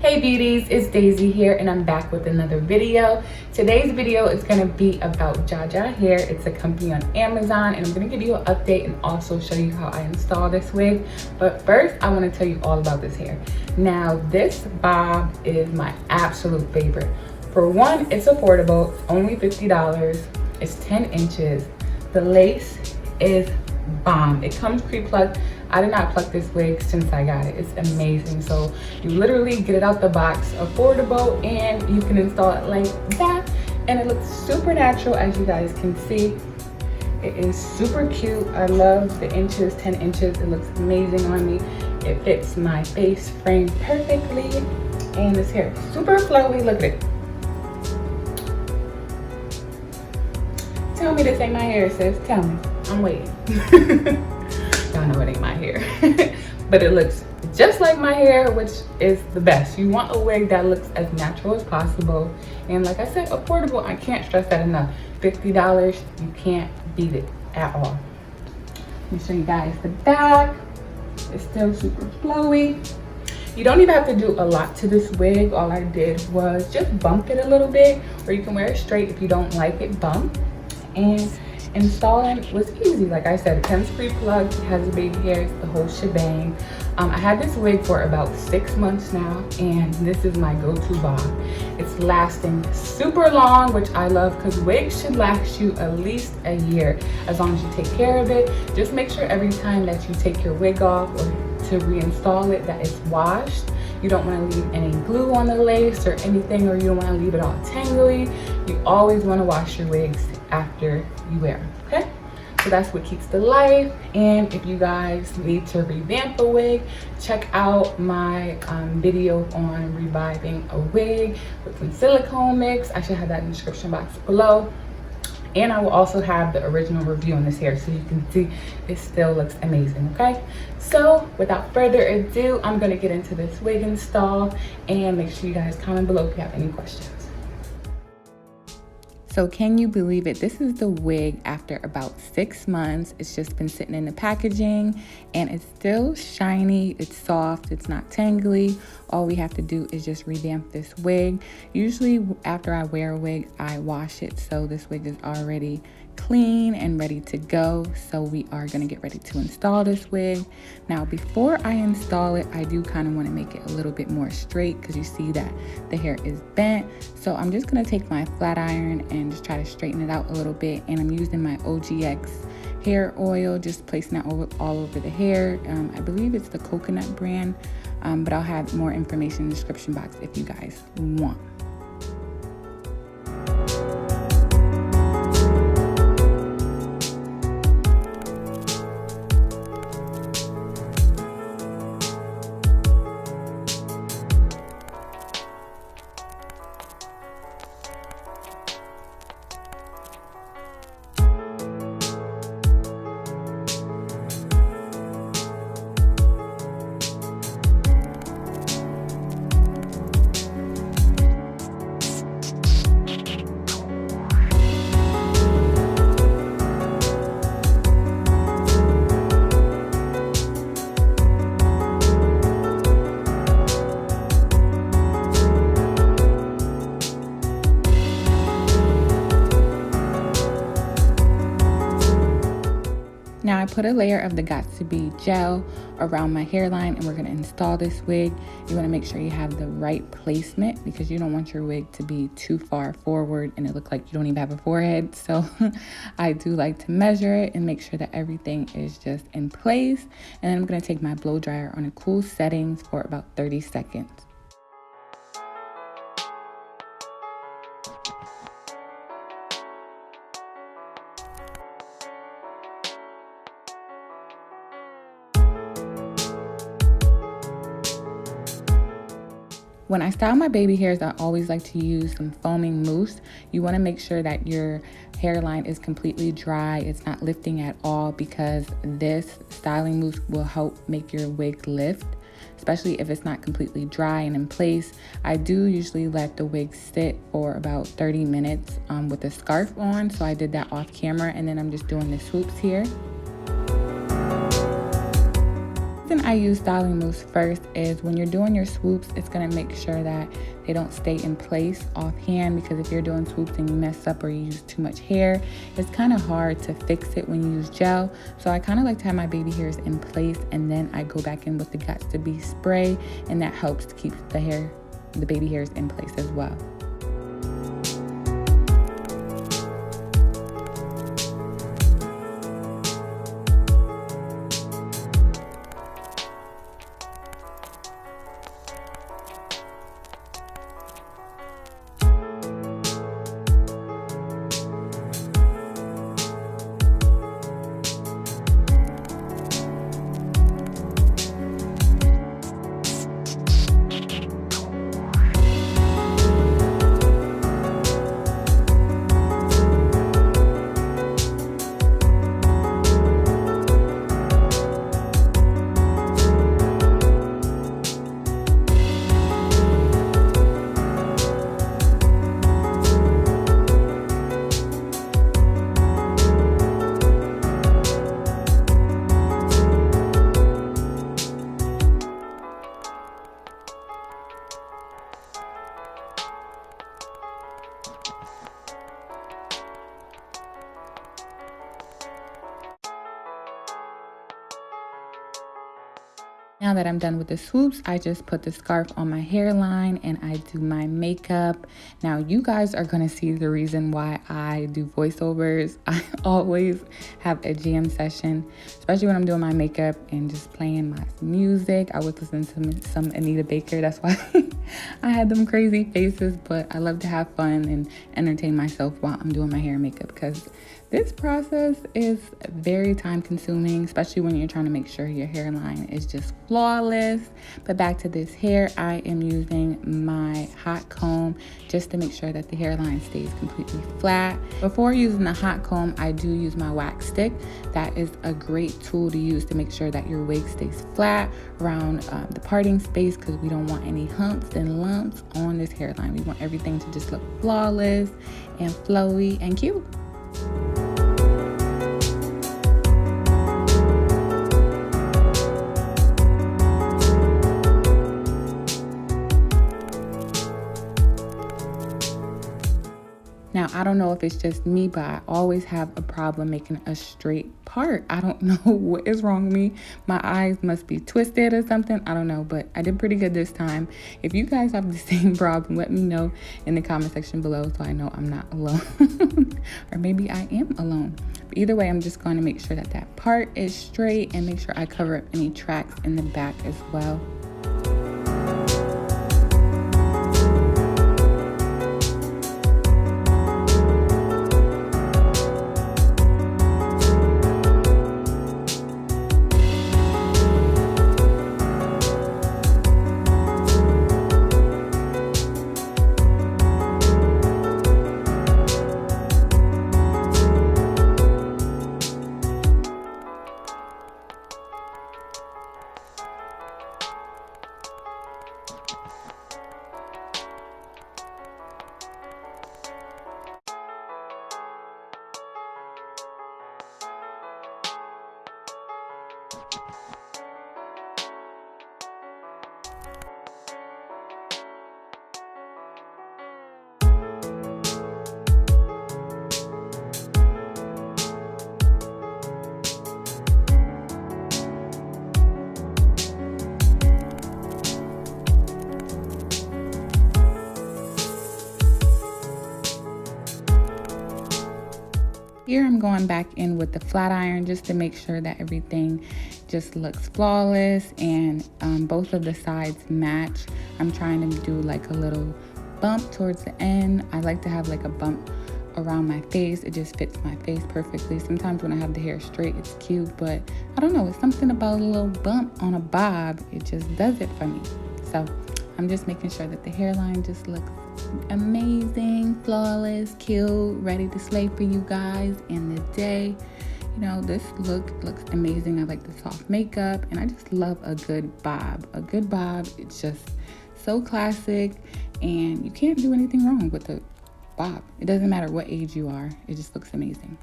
Hey beauties, it's Daisy here and I'm back with another video. Today's video is going to be about Jaja hair. It's a company on Amazon and I'm going to give you an update and also show you how I install this wig. But first, I want to tell you all about this hair. Now, this bob is my absolute favorite. For one, it's affordable. It's only $50. It's 10 inches. The lace is bomb. It comes pre-plucked. I did not pluck this wig since I got it. It's amazing. So you literally get it out the box, affordable, and you can install it like that. And it looks super natural, as you guys can see. It is super cute. I love the inches, 10 inches. It looks amazing on me. It fits my face frame perfectly. And this hair is super flowy. Look at it. Tell me this ain't my hair, sis. Tell me. I'm waiting. Y'all know it ain't my hair. But it looks just like my hair, which is the best. You want a wig that looks as natural as possible. And like I said, affordable. I can't stress that enough. $50, you can't beat it at all. Let me show you guys the back. It's still super flowy. You don't even have to do a lot to this wig. All I did was just bump it a little bit, or you can wear it straight if you don't like it bump. And installing was easy. Like I said, it comes pre-plugged, it has a baby hairs, the whole shebang. I had this wig for about 6 months now, and this is my go-to bob. It's lasting super long, which I love, because wigs should last you at least a year as long as you take care of it. Just make sure every time that you take your wig off or to reinstall it that it's washed. You don't want to leave any glue on the lace or anything, or you don't want to leave it all tangly. You always want to wash your wigs after you wear them, okay? So that's what keeps the life. And if you guys need to revamp a wig, check out my video on reviving a wig with some silicone mix. I should have that in the description box below. And I will also have the original review on this hair so you can see it still looks amazing, okay? So without further ado, I'm gonna get into this wig install, and make sure you guys comment below if you have any questions. So can you believe it? This is the wig after about 6 months. It's just been sitting in the packaging and it's still shiny, it's soft, it's not tangly. All we have to do is just revamp this wig. Usually after I wear a wig, I wash it, so this wig is already clean and ready to go. So we are gonna get ready to install this wig. Now before I install it, I do kind of want to make it a little bit more straight, because you see that the hair is bent. So I'm just gonna take my flat iron and just try to straighten it out a little bit, and I'm using my OGX hair oil, just placing that all over the hair. I believe it's the coconut brand, but I'll have more information in the description box if you guys want. Now I put a layer of the Got2b gel around my hairline, and we're going to install this wig. You want to make sure you have the right placement, because you don't want your wig to be too far forward and it look like you don't even have a forehead. So I do like to measure it and make sure that everything is just in place. And then I'm going to take my blow dryer on a cool settings for about 30 seconds. When I style my baby hairs, I always like to use some foaming mousse. You want to make sure that your hairline is completely dry. It's not lifting at all, because this styling mousse will help make your wig lift, especially if it's not completely dry and in place. I do usually let the wig sit for about 30 minutes with a scarf on. So I did that off camera, and then I'm just doing the swoops here. reason I use styling mousse first is when you're doing your swoops, it's going to make sure that they don't stay in place offhand, because if you're doing swoops and you mess up or you use too much hair, it's kind of hard to fix it when you use gel. So I kind of like to have my baby hairs in place, and then I go back in with the Got to Be spray, and that helps to keep the baby hairs in place as well. Now that I'm done with the swoops, I just put the scarf on my hairline and I do my makeup. Now you guys are gonna see the reason why I do voiceovers. I always have a jam session, especially when I'm doing my makeup and just playing my music. I would listen to some Anita Baker. That's why I had them crazy faces, but I love to have fun and entertain myself while I'm doing my hair and makeup, because this process is very time consuming, especially when you're trying to make sure your hairline is just flawless. But back to this hair, I am using my hot comb just to make sure that the hairline stays completely flat. Before using the hot comb, I do use my wax stick. That is a great tool to use to make sure that your wig stays flat around the parting space, because we don't want any humps and lumps on this hairline. We want everything to just look flawless and flowy and cute. Now, I don't know if it's just me, but I always have a problem making a straight part. I don't know what is wrong with me. My eyes must be twisted or something. I don't know, but I did pretty good this time. If you guys have the same problem, let me know in the comment section below so I know I'm not alone. Or maybe I am alone. But either way, I'm just going to make sure that that part is straight and make sure I cover up any tracks in the back as well. Here I'm going back in with the flat iron just to make sure that everything just looks flawless and both of the sides match. I'm trying to do like a little bump towards the end. I like to have like a bump around my face. It just fits my face perfectly. Sometimes when I have the hair straight, it's cute, but I don't know, it's something about a little bump on a bob. It just does it for me. So I'm just making sure that the hairline just looks amazing, flawless, cute, ready to slay for you guys in the day. You know, this look looks amazing. I like the soft makeup, and I just love a good bob. A good bob, it's just so classic, and you can't do anything wrong with the bob. It doesn't matter what age you are. It just looks amazing.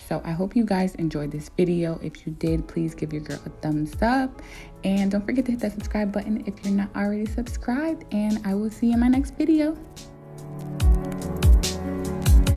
So I hope you guys enjoyed this video. If you did, please give your girl a thumbs up. And don't forget to hit that subscribe button if you're not already subscribed. And I will see you in my next video.